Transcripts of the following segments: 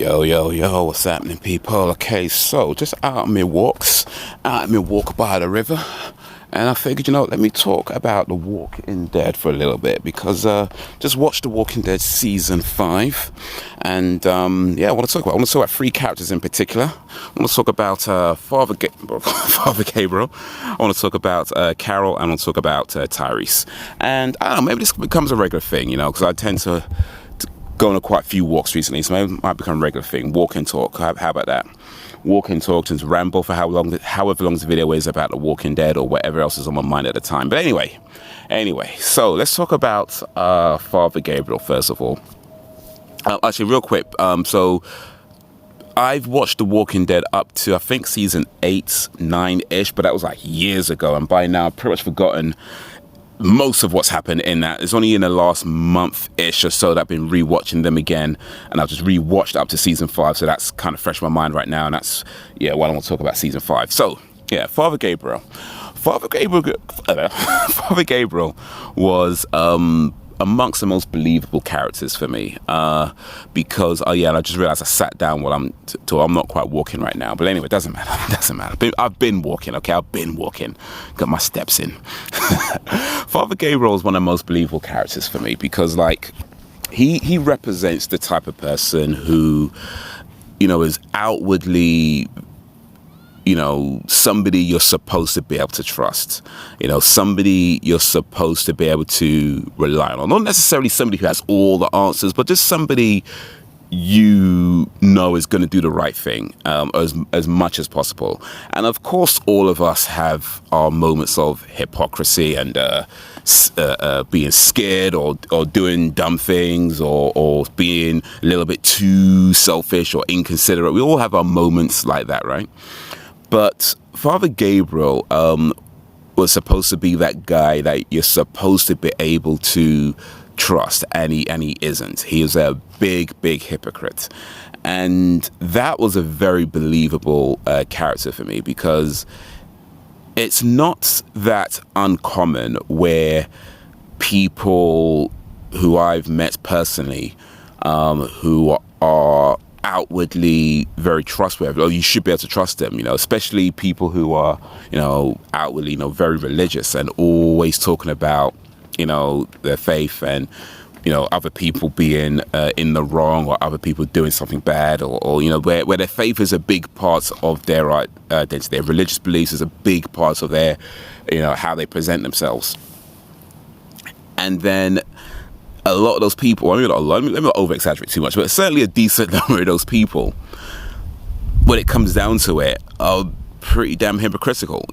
Yo, yo, yo, what's happening, people? Okay, so just out on my walks, by the river, and I figured, let me talk about The Walking Dead for a little bit because just watched The Walking Dead season 5, and yeah, I want to talk about three characters in particular. I want to talk about Father Gabriel. I want to talk about Carol, and I want to talk about Tyreese. And I don't know, maybe this becomes a regular thing, because I tend to going on quite a few walks recently, so maybe it might become a regular thing. Walk and talk. How about that? Walk and talk and ramble for however long the video is about The Walking Dead or whatever else is on my mind at the time. But anyway, so let's talk about Father Gabriel first of all. Actually, real quick. So I've watched The Walking Dead up to I think season 8, 9-ish, but that was like years ago, and by now I've pretty much forgotten most of what's happened in that. It's only in the last month-ish or so that I've been rewatching them again, and I've just rewatched up to season 5, so that's kind of fresh in my mind right now, and that's, why I want to talk about season 5. So, Father Gabriel. Father Gabriel was amongst the most believable characters for me, because and I just realized I sat down while I'm not quite walking right now, but anyway, it doesn't matter. I've been walking, got my steps in. Father Gabriel is one of the most believable characters for me because he represents the type of person who is outwardly somebody you're supposed to be able to trust, somebody you're supposed to be able to rely on. Not necessarily somebody who has all the answers, but just somebody is going to do the right thing as much as possible. And of course, all of us have our moments of hypocrisy and being scared or doing dumb things or being a little bit too selfish or inconsiderate. We all have our moments like that, right? But Father Gabriel was supposed to be that guy that you're supposed to be able to trust, and he isn't. He is a big hypocrite. And that was a very believable character for me because it's not that uncommon where people who I've met personally who are outwardly very trustworthy, or you should be able to trust them, especially people who are, outwardly, very religious and always talking about, their faith and, other people being in the wrong or other people doing something bad or where their faith is a big part of their identity. Their religious beliefs is a big part of their, how they present themselves. And then a lot of those people, let me not over-exaggerate too much, but certainly a decent number of those people, when it comes down to it, are pretty damn hypocritical,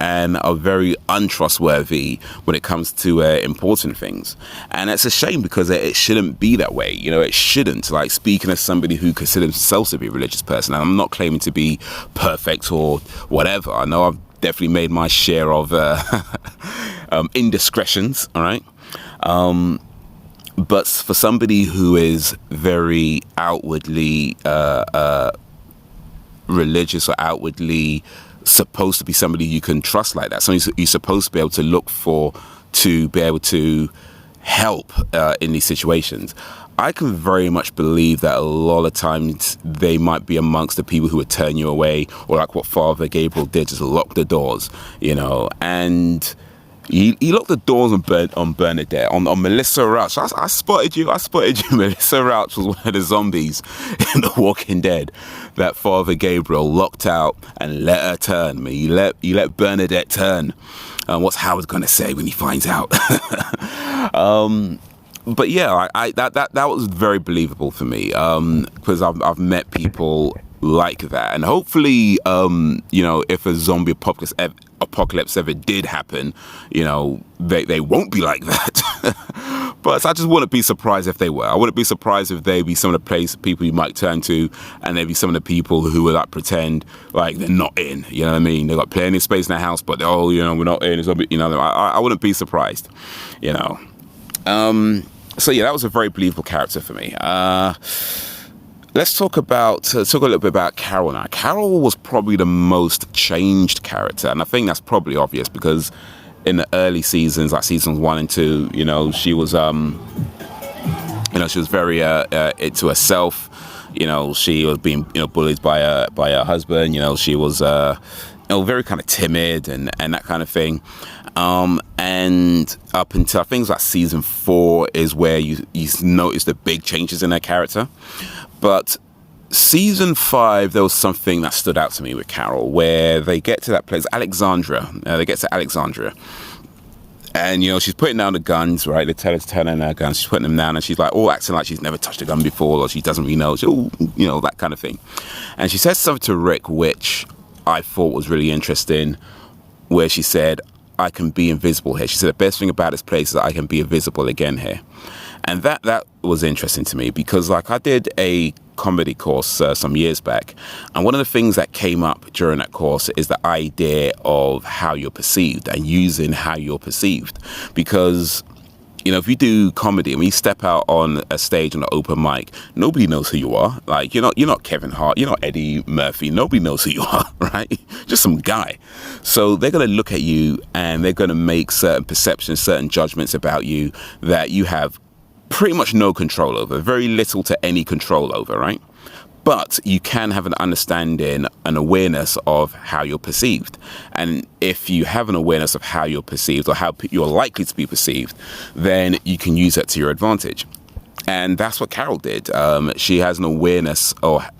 and are very untrustworthy when it comes to important things. And it's a shame because it shouldn't be that way, it shouldn't. Like, speaking as somebody who considers themselves to be a religious person, and I'm not claiming to be perfect or whatever. I know I've definitely made my share of indiscretions, all right? But for somebody who is very outwardly religious or outwardly supposed to be somebody you can trust like that, somebody you're supposed to be able to look for to be able to help in these situations, I can very much believe that a lot of times they might be amongst the people who would turn you away, or like what Father Gabriel did, just lock the doors, and He locked the doors on Bernadette, on Melissa Rauch. I spotted you. Melissa Rauch was one of the zombies in The Walking Dead that Father Gabriel locked out and let her turn. I mean, you let Bernadette turn. What's Howard gonna say when he finds out? But yeah, that was very believable for me because I've met people like that, and hopefully, if a zombie apocalypse ever did happen, they won't be like that. But I just wouldn't be surprised if they were. I wouldn't be surprised if they'd be some of the people you might turn to, and they'd be some of the people who would pretend like they're not in. You know what I mean? They've got plenty of space in their house, but we're not in. It's I wouldn't be surprised. So yeah, that was a very believable character for me. Let's talk a little bit about Carol now. Carol was probably the most changed character, and I think that's probably obvious because in the early seasons, like seasons 1 and 2, she was, she was very into herself. she was being, bullied by her husband. She was, very kind of timid and that kind of thing. And up until I think it was like season 4 is where you notice the big changes in her character. But season 5, there was something that stood out to me with Carol, where they get to that place, Alexandria. They get to Alexandria. And, she's putting down the guns, right? They tell her to turn down her guns. She's putting them down, and she's like, acting like she's never touched a gun before, or she doesn't really know. That kind of thing. And she says something to Rick, which I thought was really interesting, where she said, I can be invisible here. She said, the best thing about this place is that I can be invisible again here. And that was interesting to me, because I did a comedy course some years back, and one of the things that came up during that course is the idea of how you're perceived and using how you're perceived. Because if you do comedy and when you step out on a stage on an open mic, nobody knows who you are. You're not Kevin Hart, you're not Eddie Murphy, nobody knows who you are, right? Just some guy. So they're going to look at you and they're going to make certain perceptions, certain judgments about you that you have pretty much no control over, very little to any control over, right? But you can have an understanding, an awareness of how you're perceived. And if you have an awareness of how you're perceived or how you're likely to be perceived, then you can use that to your advantage. And that's what Carol did. She has an awareness, of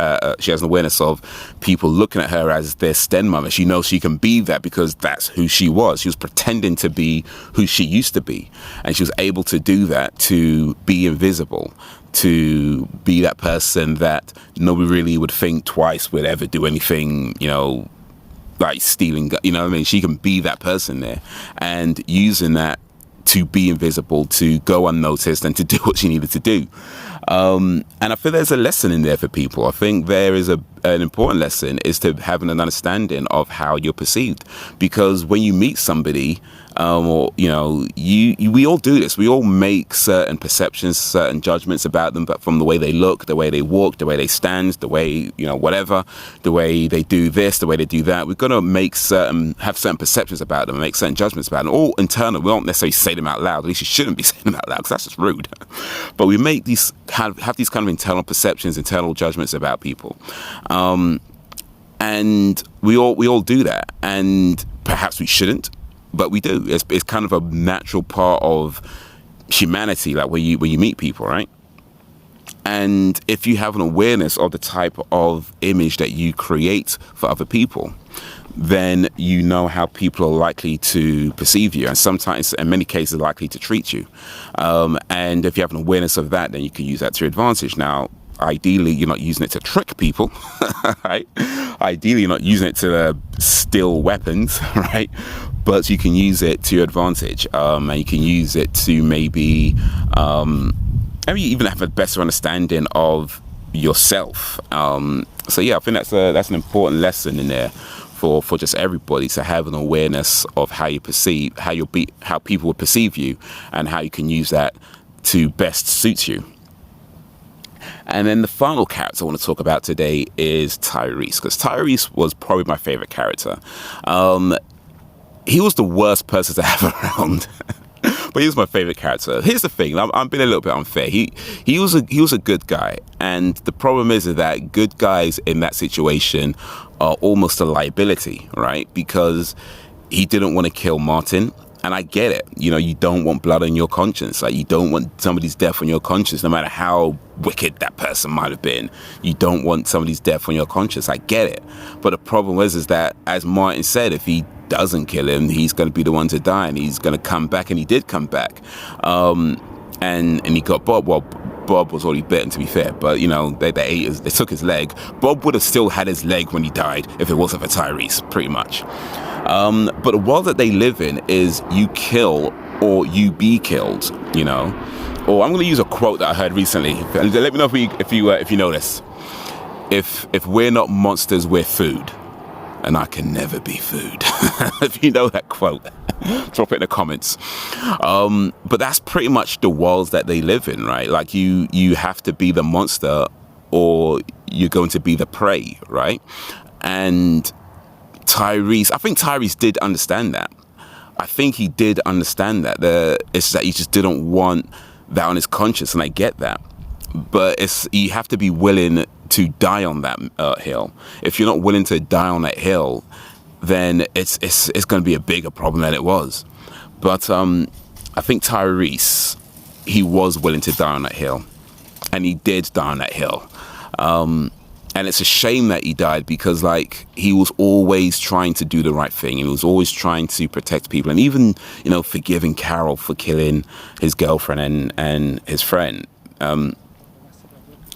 people looking at her as their sten mother. She knows she can be that because that's who she was. She was pretending to be who she used to be, and she was able to do that, to be invisible, to be that person that nobody really would think twice would ever do anything, like stealing. She can be that person there, and using that to be invisible, to go unnoticed, and to do what she needed to do. And I feel there's a lesson in there for people. I think there is an important lesson, is to having an understanding of how you're perceived. Because when you meet somebody, we all do this. We all make certain perceptions, certain judgments about them, but from the way they look, the way they walk, the way they stand, the way, whatever, the way they do this, the way they do that. We've got to have certain perceptions about them, and make certain judgments about them. All internal. We don't necessarily say them out loud. At least you shouldn't be saying them out loud, because that's just rude. But we make have these kind of internal perceptions, internal judgments about people. And we all do that. And perhaps we shouldn't, but we do. It's kind of a natural part of humanity, like when you meet people, right? And if you have an awareness of the type of image that you create for other people, then you know how people are likely to perceive you, and sometimes, in many cases, likely to treat you. And if you have an awareness of that, then you can use that to your advantage. Now, ideally, you're not using it to trick people, right? Ideally, you're not using it to steal weapons, right? But you can use it to your advantage, and you can use it to maybe even have a better understanding of yourself. So yeah, I think that's an important lesson in there for just everybody, to have an awareness of how you perceive, how people will perceive you, and how you can use that to best suit you. And then the final character I want to talk about today is Tyreese, because Tyreese was probably my favorite character. He was the worst person to have around, but he was my favorite character. Here's the thing: I'm being a little bit unfair. He was a good guy, and the problem is that good guys in that situation are almost a liability, right? Because he didn't want to kill Martin. And I get it. You don't want blood on your conscience. Like, you don't want somebody's death on your conscience, no matter how wicked that person might have been. You don't want somebody's death on your conscience. I get it. But the problem is that, as Martin said, if he doesn't kill him, he's going to be the one to die, and he's going to come back, and he did come back. And he got Bob. Well, Bob was already bitten, to be fair, but they took his leg. Bob would have still had his leg when he died if it wasn't for Tyreese, pretty much. But the world that they live in is you kill or you be killed, Or I'm going to use a quote that I heard recently. Let me know if you know this. If we're not monsters, we're food, and I can never be food. If you know that quote, drop it in the comments. But that's pretty much the world that they live in, right? Like, you have to be the monster, or you're going to be the prey, right? And I think Tyrese did understand that. I think he did understand that. It's that he just didn't want that on his conscience, and I get that. but you have to be willing to die on that hill. If you're not willing to die on that hill, then it's going to be a bigger problem than it was. But I think Tyreese, he was willing to die on that hill, and he did die on that hill. And it's a shame that he died, because like he was always trying to do the right thing. He was always trying to protect people, and even, you know, forgiving Carol for killing his girlfriend and his friend.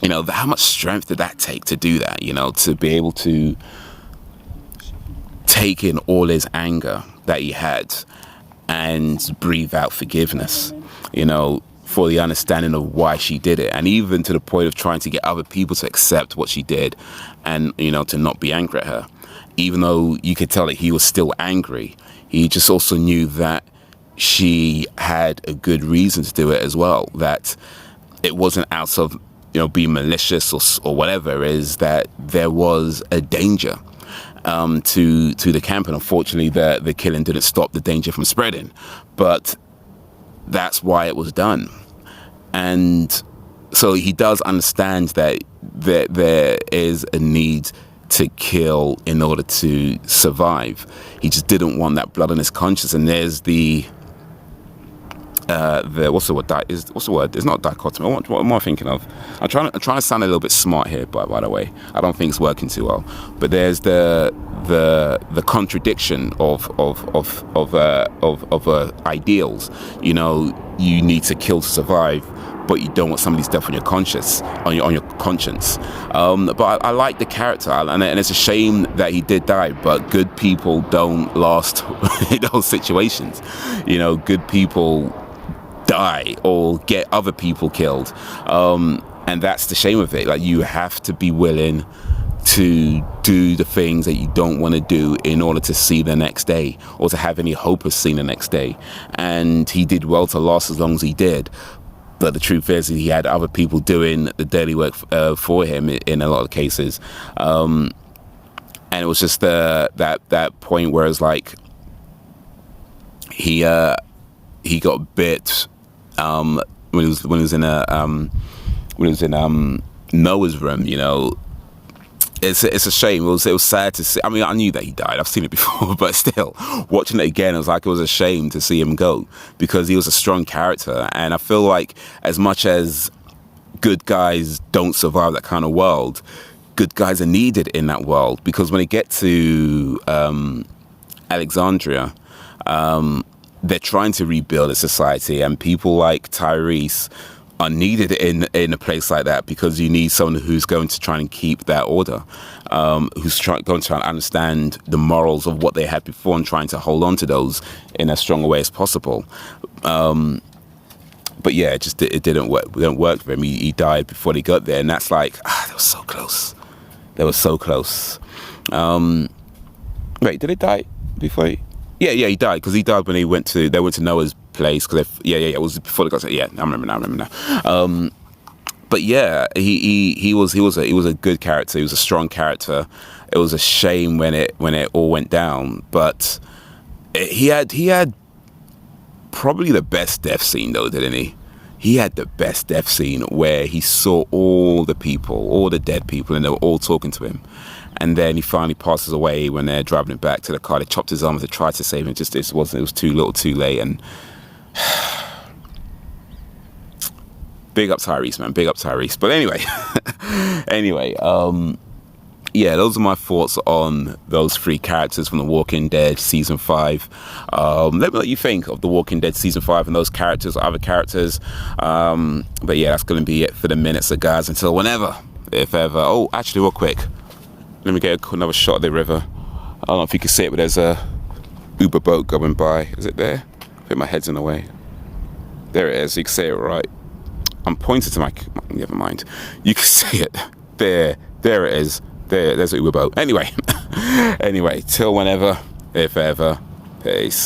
You know, how much strength did that take to do that? You know, to be able to take in all his anger that he had and breathe out forgiveness, you know, for the understanding of why she did it, and even to the point of trying to get other people to accept what she did, and, you know, to not be angry at her. Even though you could tell that he was still angry, he just also knew that she had a good reason to do it as well, that it wasn't out of, you know, being malicious or whatever. Is that there was a danger to the camp, and unfortunately the killing didn't stop the danger from spreading, but that's why it was done. And so he does understand that there is a need to kill in order to survive. He just didn't want that blood on his conscience. And there's the what's the word? It's not dichotomy. What am I thinking of? I'm trying to sound a little bit smart here, by the way. I don't think it's working too well. But there's the contradiction of ideals. You know, you need to kill to survive, but you don't want somebody's death on your conscience. But I like the character, and it's a shame that he did die. But good people don't last in those situations. You know, good people die or get other people killed, and that's the shame of it. Like, you have to be willing to do the things that you don't want to do in order to see the next day, or to have any hope of seeing the next day. And he did well to last as long as he did. But the truth is, he had other people doing the dirty work for him in a lot of cases. And it was just that point where it's like he got bit when he was in Noah's room. You know, it's a shame. It was sad to see. I mean, I knew that he died. I've seen it before, but still, watching it again, it was a shame to see him go, because he was a strong character. And I feel like, as much as good guys don't survive that kind of world, good guys are needed in that world, because when they get to Alexandria, they're trying to rebuild a society, and people like Tyreese are needed in a place like that, because you need someone who's going to try and keep that order, who's going to try and understand the morals of what they had before and trying to hold on to those in as strong a way as possible. But yeah, it didn't work. It didn't work for him. He died before they got there, and that's like, they were so close. They were so close. Wait, did he die before? Yeah, he died, because he died when they went to Noah's place. Because it was before they got to. Yeah, I remember now. But yeah, he was a good character. He was a strong character. It was a shame when it all went down. But he had probably the best death scene, though, didn't he? He had the best death scene where he saw all the people, all the dead people, and they were all talking to him. And then he finally passes away when they're driving him back to the car. They chopped his arm to try to save him. It was too little, too late. And big up Tyrese, man. Big up Tyrese. But anyway, yeah, those are my thoughts on those three characters from The Walking Dead Season 5. Let me know what you think of The Walking Dead Season 5 and those characters, other characters. But yeah, that's going to be it for the minute, so guys. Until whenever, if ever. Oh, actually, real quick. Let me get another shot of the river. I don't know if you can see it, but there's a Uber boat going by. Is it there? I think my head's in the way. There it is. You can see it right. I'm pointing to my... Never mind. You can see it. There it is. There's the Uber boat. Anyway, till whenever, if ever. Peace.